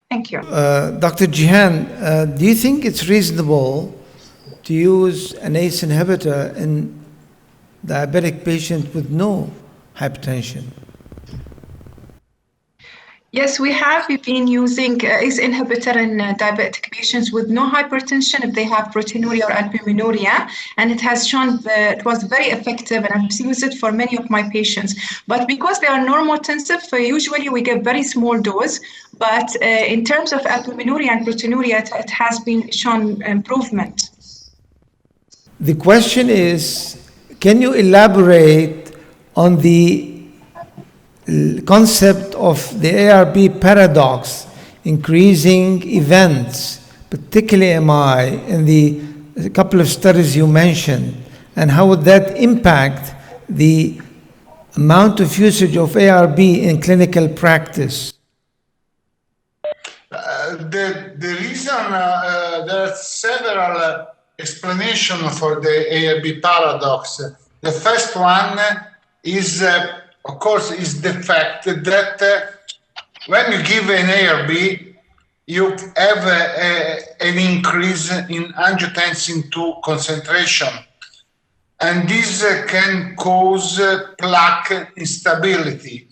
Thank you. Dr. Jihan, do you think it's reasonable to use an ACE inhibitor in diabetic patients with no hypertension? Yes, we have been using ACE inhibitor in diabetic patients with no hypertension if they have proteinuria or albuminuria, and it has shown it was very effective, and I've used it for many of my patients. But because they are normotensive, usually we give very small dose, but in terms of albuminuria and proteinuria, it has been shown improvement. The question is, can you elaborate on the concept of the ARB paradox, increasing events, particularly MI, in the couple of studies you mentioned, and how would that impact the amount of usage of ARB in clinical practice? The reason, there are several explanations for the ARB paradox. The first one is, of course, is the fact that when you give an ARB, you have an increase in angiotensin II concentration. And this can cause plaque instability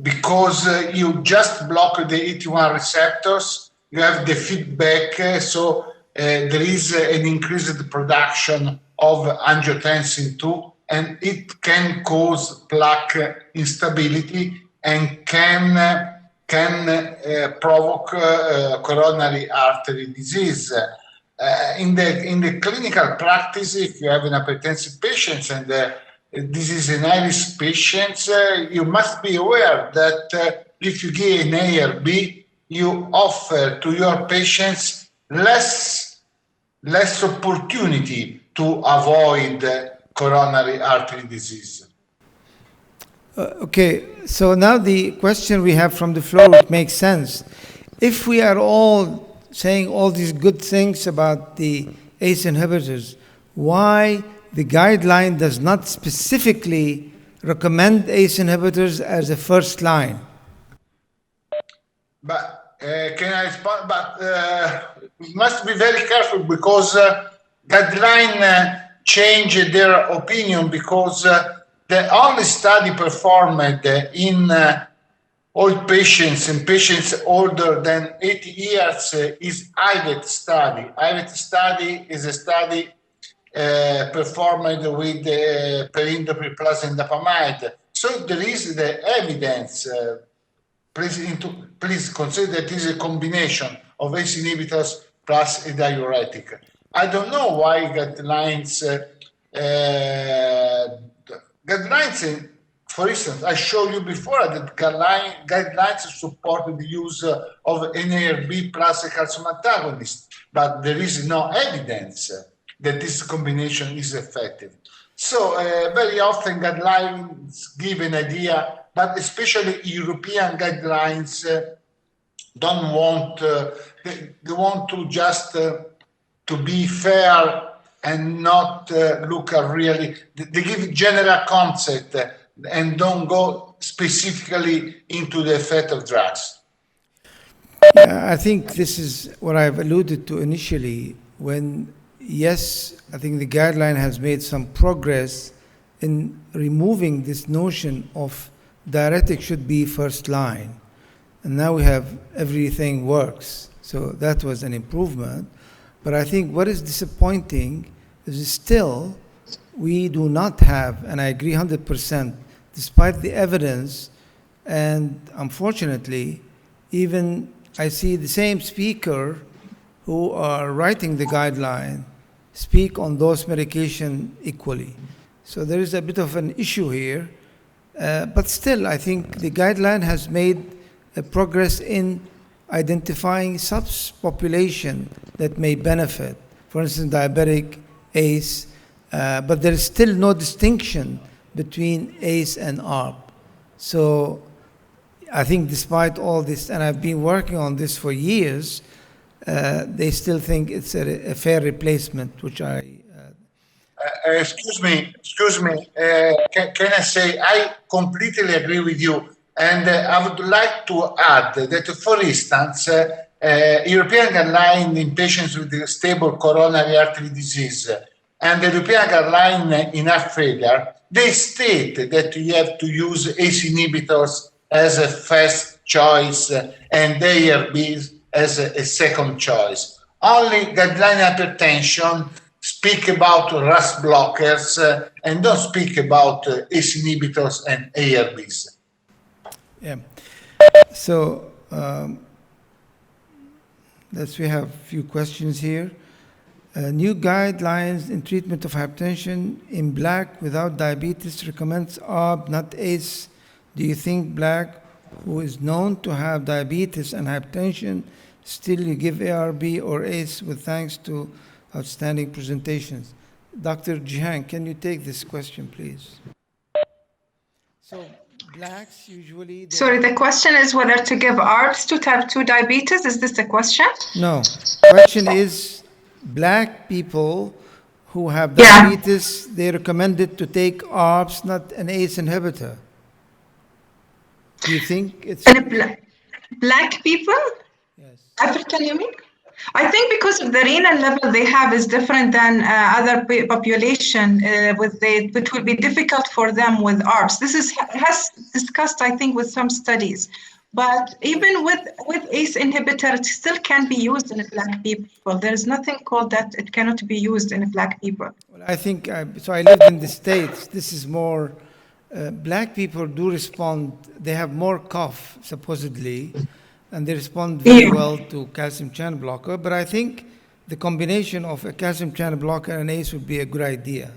because you just block the AT1 receptors, you have the feedback, so there is an increased production of angiotensin II, and it can cause plaque instability and can provoke coronary artery disease. In the clinical practice, if you have an hypertensive patient and this is an high-risk patient, you must be aware that if you give an ARB, you offer to your patients less opportunity to avoid coronary artery disease. Okay, so now the question we have from the floor, which makes sense. If we are all saying all these good things about the ACE inhibitors, why the guideline does not specifically recommend ACE inhibitors as a first line? But can I respond? But we must be very careful because guideline change their opinion because the only study performed in old patients and patients older than 80 years is IVET study. IVET study is a study performed with perindopril plus indapamide. So there is the evidence. Please consider that is a combination of ACE inhibitors plus a diuretic. I don't know why guidelines, for instance, I showed you before that guidelines support the use of NARB plus a calcium antagonist, but there is no evidence that this combination is effective. So very often guidelines give an idea, but especially European guidelines don't want, they want to just to be fair and not look at really, they give general concept and don't go specifically into the effect of drugs. Yeah, I think this is what I've alluded to initially when, yes, I think the guideline has made some progress in removing this notion of diuretic should be first line. And now we have everything works. So that was an improvement. But I think what is disappointing is still we do not have, and I agree 100%, despite the evidence, and unfortunately, even I see the same speaker who are writing the guideline speak on those medications equally. So there is a bit of an issue here. But still, I think the guideline has made a progress in identifying subpopulation that may benefit. For instance, diabetic, ACE, but there is still no distinction between ACE and ARB. So I think despite all this, and I've been working on this for years, they still think it's a fair replacement, which I... Excuse me. Can I say I completely agree with you, and I would like to add that, for instance, European guideline in patients with stable coronary artery disease and the European guideline in heart failure, they state that you have to use ACE inhibitors as a first choice and ARBs as a second choice. Only guideline hypertension speak about RAS blockers and don't speak about ACE inhibitors and ARBs. Yeah. So we have a few questions here. New guidelines in treatment of hypertension in Black without diabetes recommends ARB, not ACE. Do you think Black, who is known to have diabetes and hypertension, still you give ARB or ACE with thanks to outstanding presentations? Dr. Jihan, can you take this question, please? So Blacks usually... Sorry, the question is whether to give ARBs to type 2 diabetes. Is this the question? No. Question is, Black people who have diabetes, they recommended to take ARBs, not an ACE inhibitor. Do you think it's... And Black people? Yes. African, you mean? I think because of the renal level they have is different than other population, it will be difficult for them with ARBs. This has discussed, I think, with some studies. But even with ACE inhibitor, it still can be used in Black people. There is nothing called that it cannot be used in Black people. Well, I think, so I lived in the States. This is more, Black people do respond, they have more cough, supposedly, and they respond very well to calcium channel blocker. But I think the combination of a calcium channel blocker and ACE would be a good idea.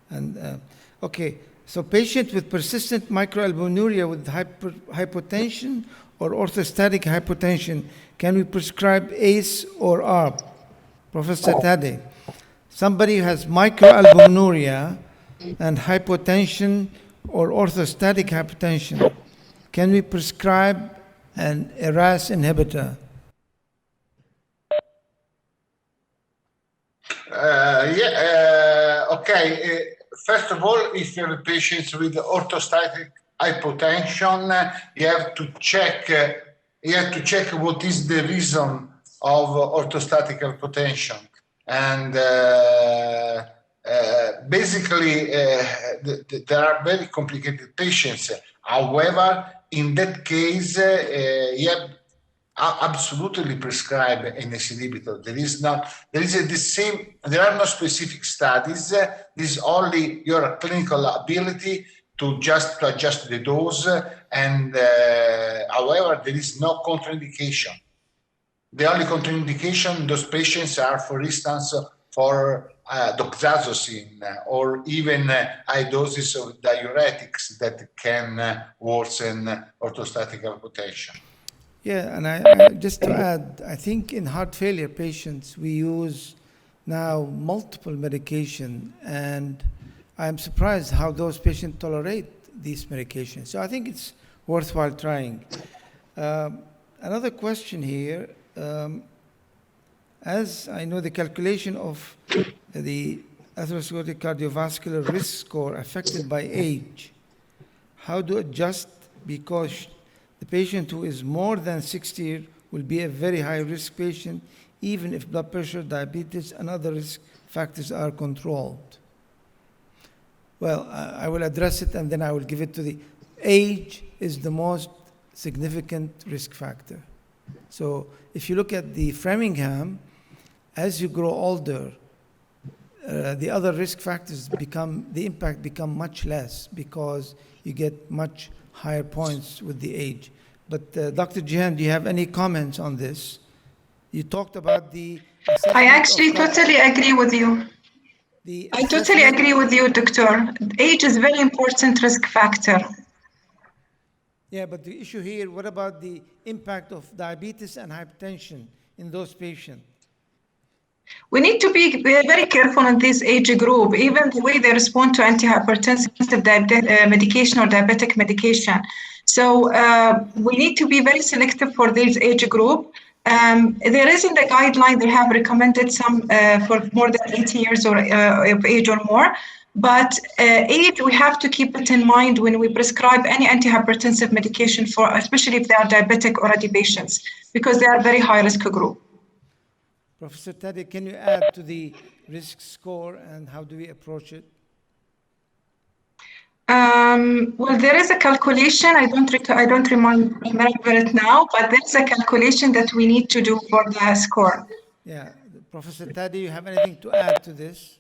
And okay, so patient with persistent microalbuminuria with hypotension or orthostatic hypotension, can we prescribe ACE or ARB? Professor Tade, somebody who has microalbuminuria and hypotension or orthostatic hypotension, can we prescribe a RAS inhibitor? Okay. First of all, if you have patients with orthostatic hypotension, you have to check what is the reason of orthostatic hypotension. And basically, there are very complicated patients. However, in that case, you have absolutely prescribe an ACE inhibitor. There are no specific studies. This is only your clinical ability to adjust the dose. And however, there is no contraindication. The only contraindication in those patients are, for instance, for doxazosine or even high doses of diuretics that can worsen orthostatic hypotension. Yeah, and I just to add, I think in heart failure patients, we use now multiple medication, and I'm surprised how those patients tolerate these medications. So I think it's worthwhile trying. Another question here, as I know the calculation of the atherosclerotic cardiovascular risk score affected by age, how to adjust, because the patient who is more than 60 years will be a very high risk patient, even if blood pressure, diabetes, and other risk factors are controlled. Well, I will address it and then I will give it to the age is the most significant risk factor. So if you look at the Framingham, as you grow older, the other risk factors the impact become much less because you get much higher points with the age. But Dr. Jihan, do you have any comments on this? You talked about the... I actually totally agree with you. I totally agree with you, Doctor. Age is a very important risk factor. Yeah, but the issue here, what about the impact of diabetes and hypertension in those patients? We need to be very careful in this age group, even the way they respond to antihypertensive medication or diabetic medication. So we need to be very selective for this age group. There is in the guideline, they have recommended some for more than 80 years of age or more, But age, we have to keep it in mind when we prescribe any antihypertensive medication for, especially if they are diabetic already patients, because they are very high risk group. Professor Taddy, can you add to the risk score and how do we approach it? Well, there is a calculation. I don't remember it now, but there's a calculation that we need to do for the score. Yeah, Professor Taddy, you have anything to add to this?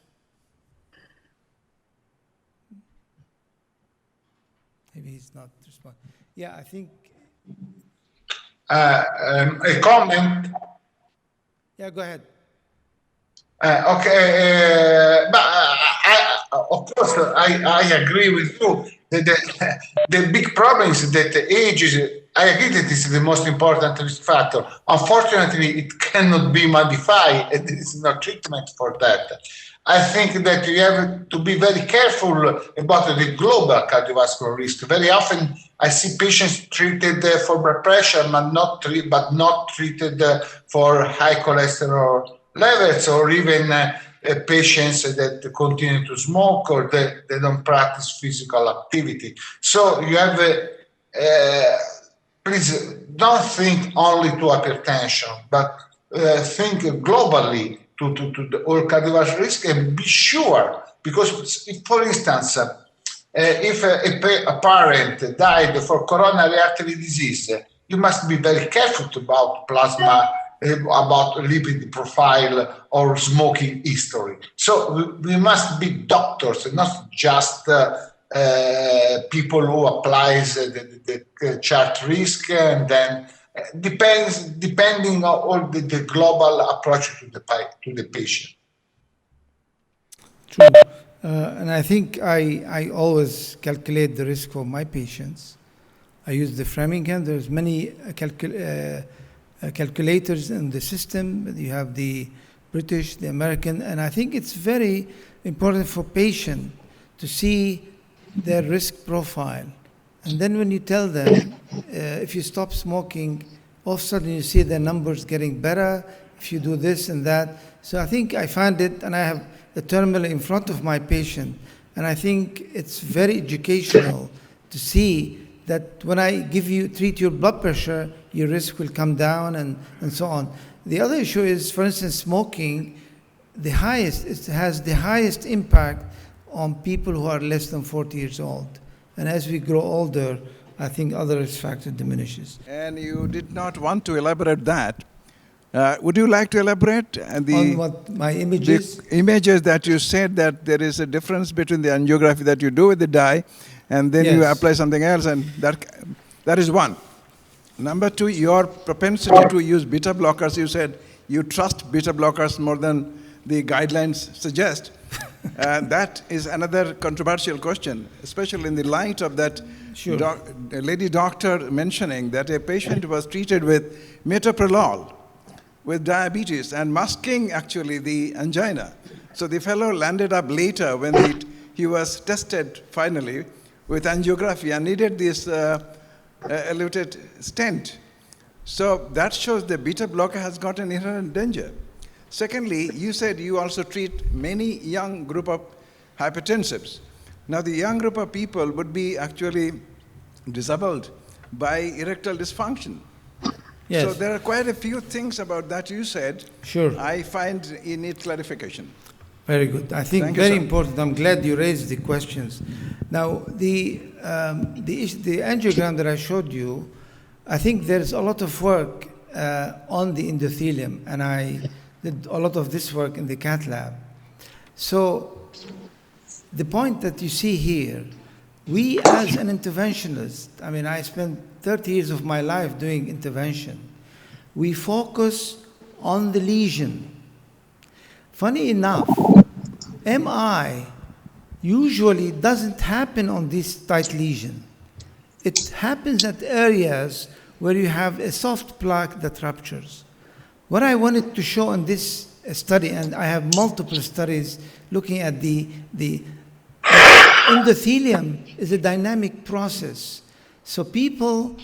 Maybe he's not responding. Yeah, I think. A comment. Yeah, go ahead. Okay, but of course, I agree with you. The big problem is that the age is, I agree that this is the most important risk factor. Unfortunately, it cannot be modified, and there is no treatment for that. I think that you have to be very careful about the global cardiovascular risk. Very often, I see patients treated for blood pressure, but not treated for high cholesterol levels, or even patients that continue to smoke or they don't practice physical activity. So you have, please don't think only to hypertension, but think globally to the all cardiovascular risk, and be sure, because if, for instance, if a parent died for coronary artery disease, you must be very careful about plasma, about lipid profile or smoking history. So we must be doctors, not just people who applies the chart risk, and then depending on all the global approach to the patient. True. And I think I always calculate the risk for my patients. I use the Framingham. There's many calculators in the system. You have the British, the American, and I think it's very important for patient to see their risk profile. And then when you tell them, if you stop smoking, all of a sudden you see their numbers getting better, if you do this and that. So I think I find it, and I have the terminal in front of my patient, and I think it's very educational to see that when I treat your blood pressure, your risk will come down and so on. The other issue is, for instance, smoking, it has the highest impact on people who are less than 40 years old. And as we grow older, I think other risk factor diminishes. And you did not want to elaborate that. Would you like to elaborate? On what, my images? The images that you said that there is a difference between the angiography that you do with the dye, and then you apply something else, and that is one. Number two, your propensity to use beta blockers, you said you trust beta blockers more than the guidelines suggest. That is another controversial question, especially in the light of that lady doctor mentioning that a patient was treated with metoprolol with diabetes and masking actually the angina. So the fellow landed up later when he was tested finally with angiography and needed this elevated stent. So that shows the beta blocker has got an inherent danger. Secondly, you said you also treat many young group of hypertensives. Now the young group of people would be actually disabled by erectile dysfunction. Yes. So there are quite a few things about that you said. Sure. I find you need clarification. Very good. I think very important. I'm glad you raised the questions. Now, the angiogram that I showed you, I think there's a lot of work on the endothelium, and I did a lot of this work in the cath lab. So the point that you see here, we as an interventionist, I mean, I spent 30 years of my life doing intervention. We focus on the lesion. Funny enough, MI usually doesn't happen on this tight lesion. It happens at areas where you have a soft plaque that ruptures. What I wanted to show in this study, and I have multiple studies looking at the endothelium is a dynamic process. So people,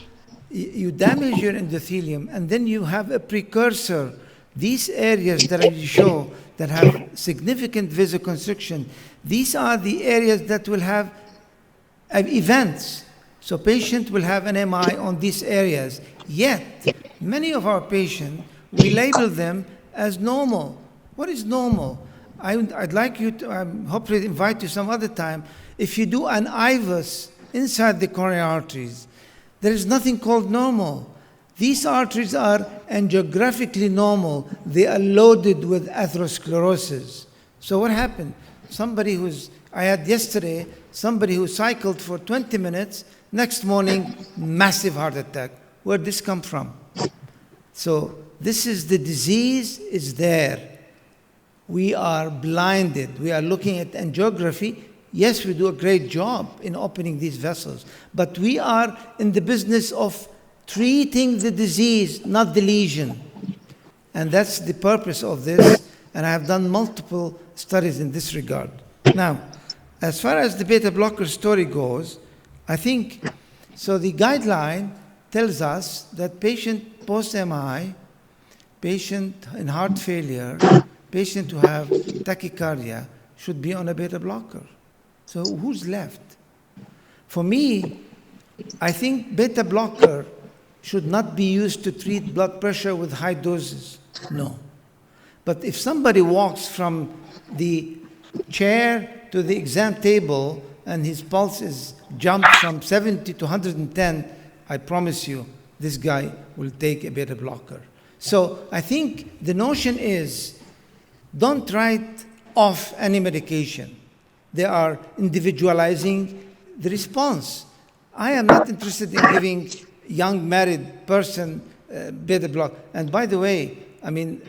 you damage your endothelium, and then you have a precursor. These areas that I show, that have significant vasoconstriction, these are the areas that will have events. So patient will have an MI on these areas. Yet, many of our patients, we label them as normal. What is normal? I'd like you to, hopefully invite you some other time. If you do an IVUS inside the coronary arteries, there is nothing called normal. These arteries are angiographically normal. They are loaded with atherosclerosis. So what happened? I had yesterday, somebody who cycled for 20 minutes, next morning, massive heart attack. Where did this come from? So this is the disease is there. We are blinded. We are looking at angiography. Yes, we do a great job in opening these vessels, but we are in the business of treating the disease, not the lesion. And that's the purpose of this, and I have done multiple studies in this regard. Now, as far as the beta blocker story goes, I think, so the guideline tells us that patient post-MI, patient in heart failure, patient who have tachycardia should be on a beta blocker. So who's left? For me, I think beta blocker should not be used to treat blood pressure with high doses. No. But if somebody walks from the chair to the exam table and his pulse is jumped from 70 to 110, I promise you, this guy will take a beta blocker. So I think the notion is, don't write off any medication. They are individualizing the response. I am not interested in giving young married person beta block. And by the way, I mean,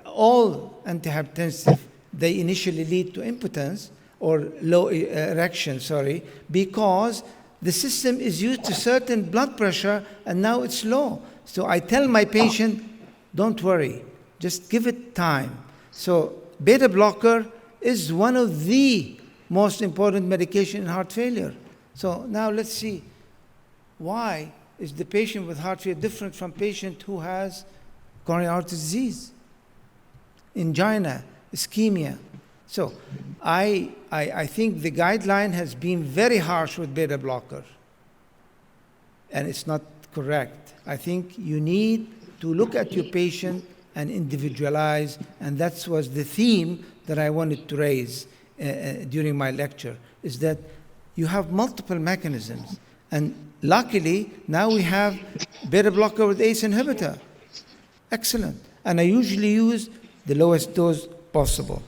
all antihypertensive, they initially lead to impotence or low erection, because the system is used to certain blood pressure and now it's low. So I tell my patient, don't worry, just give it time. So beta blocker is one of the most important medication in heart failure. So now let's see, why is the patient with heart failure different from patient who has coronary artery disease, angina, ischemia? So I think the guideline has been very harsh with beta blocker, and it's not correct. I think you need to look at your patient and individualize, and that was the theme that I wanted to raise during my lecture, is that you have multiple mechanisms, and luckily now we have beta blocker with ACE inhibitor. Excellent. And I usually use the lowest dose possible.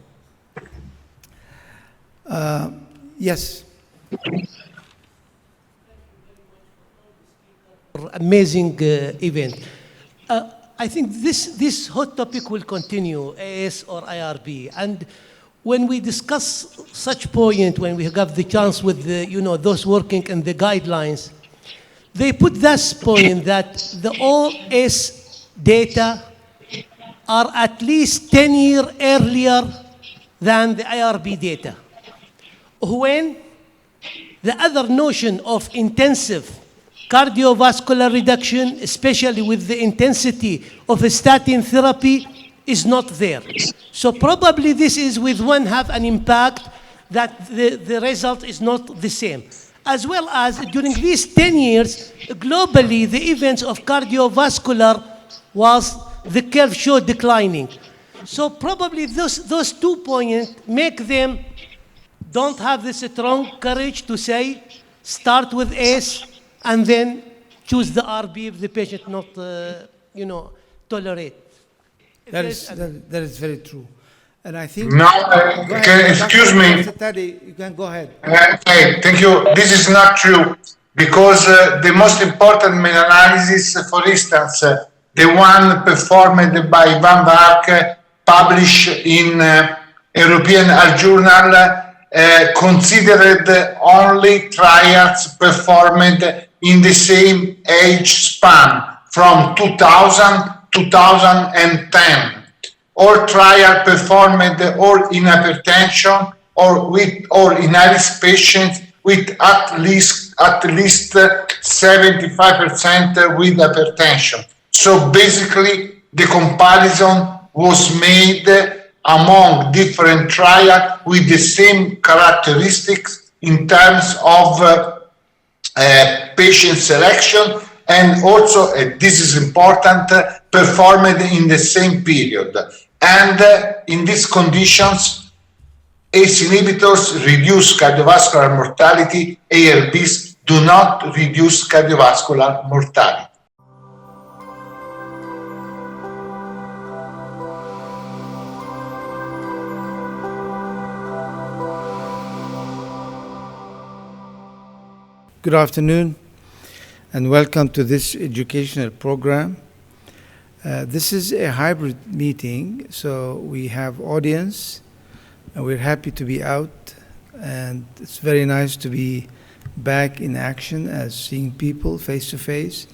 Yes. Amazing event. I think this hot topic will continue, AS or IRB. And when we discuss such point, when we have the chance with the, those working in the guidelines, they put this point that the OS data are at least 10 years earlier than the IRB data. When the other notion of intensive cardiovascular reduction, especially with the intensity of a statin therapy, is not there. So probably this is with one have an impact that the result is not the same. As well as during these 10 years, globally, the events of cardiovascular the curve showed declining. So probably those 2 points make them don't have the strong courage to say, start with ACE and then choose the RB if the patient not, tolerate. That is very true. And I think... No, excuse me. You can go ahead. Okay, thank you. This is not true, because the most important meta-analysis, for instance, the one performed by Van Vark, published in European Heart Journal, considered only trials performed in the same age span from 2000 to 2010. Or trial performed or in hypertension or in high-risk patients with at least 75% with hypertension. So basically, the comparison was made among different trials with the same characteristics in terms of patient selection, and also, this is important, performed in the same period. And in these conditions, ACE inhibitors reduce cardiovascular mortality, ARBs do not reduce cardiovascular mortality. Good afternoon and welcome to this educational program. This is a hybrid meeting, so we have audience and we're happy to be out, and it's very nice to be back in action as seeing people face to face,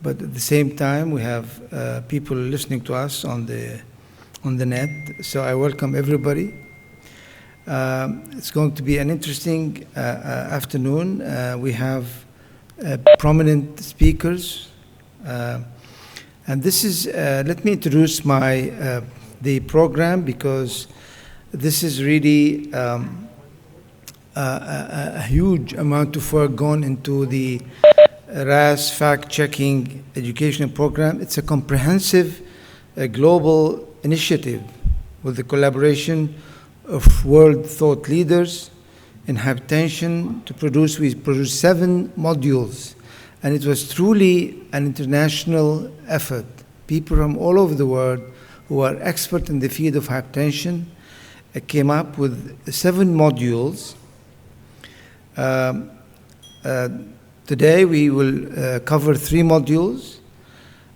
but at the same time we have people listening to us on the net, so I welcome everybody. It's going to be an interesting afternoon. We have prominent speakers, and this is. Let me introduce the program, because this is really a huge amount of work gone into the RAS fact-checking educational program. It's a comprehensive global initiative with the collaboration of world thought leaders in hypertension we produced 7 modules, and it was truly an international effort. People from all over the world who are expert in the field of hypertension came up with 7 modules. Today we will cover 3 modules.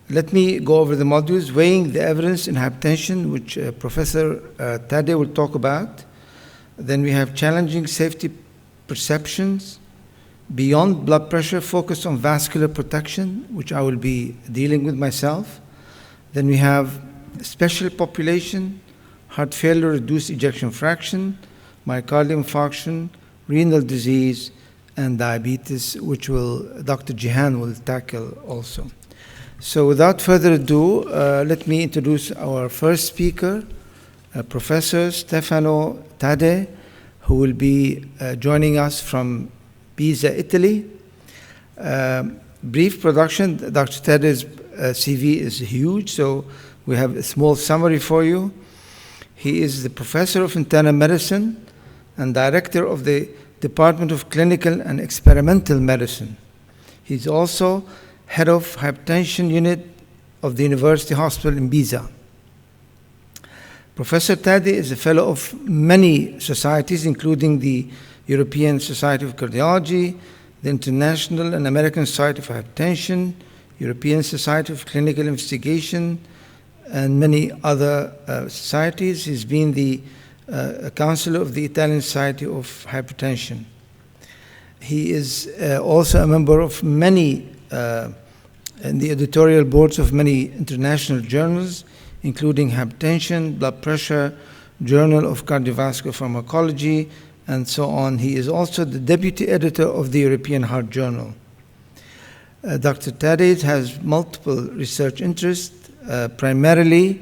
Let me go over the modules: weighing the evidence in hypertension, which Professor Tade will talk about. Then we have challenging safety perceptions, beyond blood pressure, focused on vascular protection, which I will be dealing with myself. Then we have special population, heart failure, reduced ejection fraction, myocardial infarction, renal disease, and diabetes, which Dr. Jihan will tackle also. So without further ado, let me introduce our first speaker, Professor Stefano Tade, who will be joining us from Pisa, Italy. Brief production. Dr. Tade's CV is huge, so we have a small summary for you. He is the Professor of Internal Medicine and Director of the Department of Clinical and Experimental Medicine. He's also Head of Hypertension Unit of the University Hospital in Pisa. Professor Tade is a fellow of many societies, including the European Society of Cardiology, the International and American Society of Hypertension, European Society of Clinical Investigation, and many other societies. He's been the counselor of the Italian Society of Hypertension. He is also a member of many in the editorial boards of many international journals, including Hypertension, Blood Pressure, Journal of Cardiovascular Pharmacology, and so on. He is also the deputy editor of the European Heart Journal. Dr. Tade has multiple research interests, primarily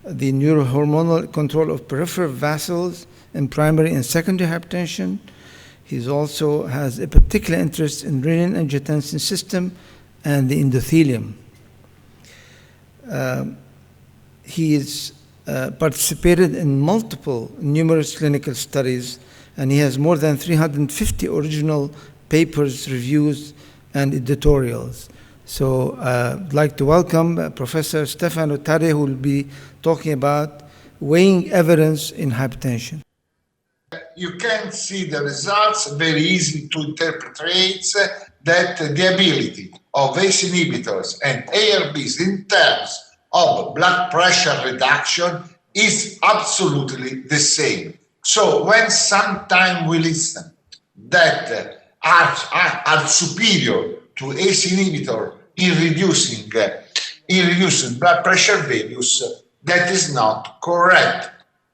the neurohormonal control of peripheral vessels in primary and secondary hypertension. He also has a particular interest in renin-angiotensin system and the endothelium. He has participated in numerous clinical studies, and he has more than 350 original papers, reviews, and editorials. So I'd like to welcome Professor Stefano Tade, who will be talking about weighing evidence in hypertension. You can see the results, very easy to interpret, that the ability of ACE inhibitors and ARBs in terms of blood pressure reduction is absolutely the same. So when sometime we listen that are superior to ACE inhibitor in reducing blood pressure values, that is not correct.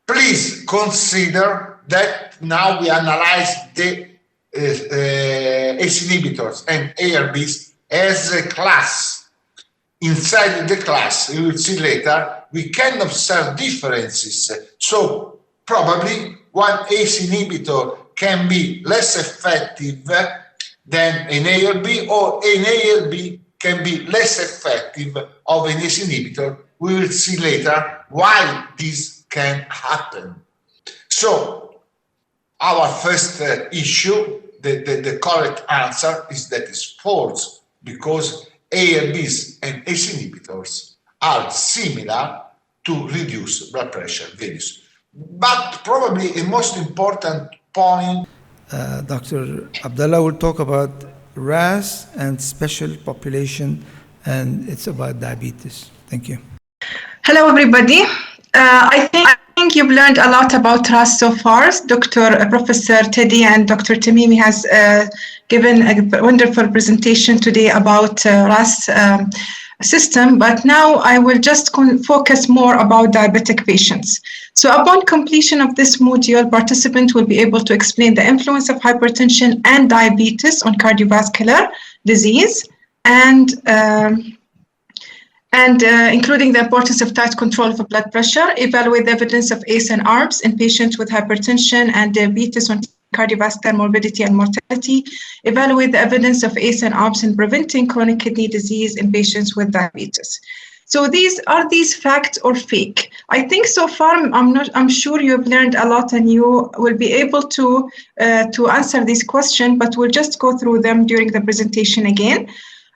Please consider that now we analyze the ACE inhibitors and ARBs as a class. Inside the class, you will see later, we can observe differences. So probably one ACE inhibitor can be less effective than an ARB, or an ARB can be less effective of an ACE inhibitor. We will see later why this can happen. So our first issue, the correct answer is that it's false, because ARBs and ACE inhibitors are similar to reduce blood pressure values. But probably a most important point. Dr. Abdallah will talk about RAS and special population, and it's about diabetes. Thank you. Hello, everybody. I think you've learned a lot about RAS so far. Professor Teddy and Dr. Tamimi has given a wonderful presentation today about RAS system, but now I will just focus more about diabetic patients. So upon completion of this module, participants will be able to explain the influence of hypertension and diabetes on cardiovascular disease, and including the importance of tight control of blood pressure, evaluate the evidence of ACE and ARBs in patients with hypertension and diabetes on cardiovascular morbidity and mortality, evaluate the evidence of ACE and ARBs in preventing chronic kidney disease in patients with diabetes. So are these facts or fake? I think so far, I'm sure you've learned a lot and you will be able to answer these questions, but we'll just go through them during the presentation again.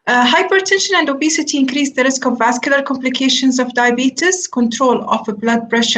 Hypertension and obesity increase the risk of vascular complications of diabetes. Control of blood pressure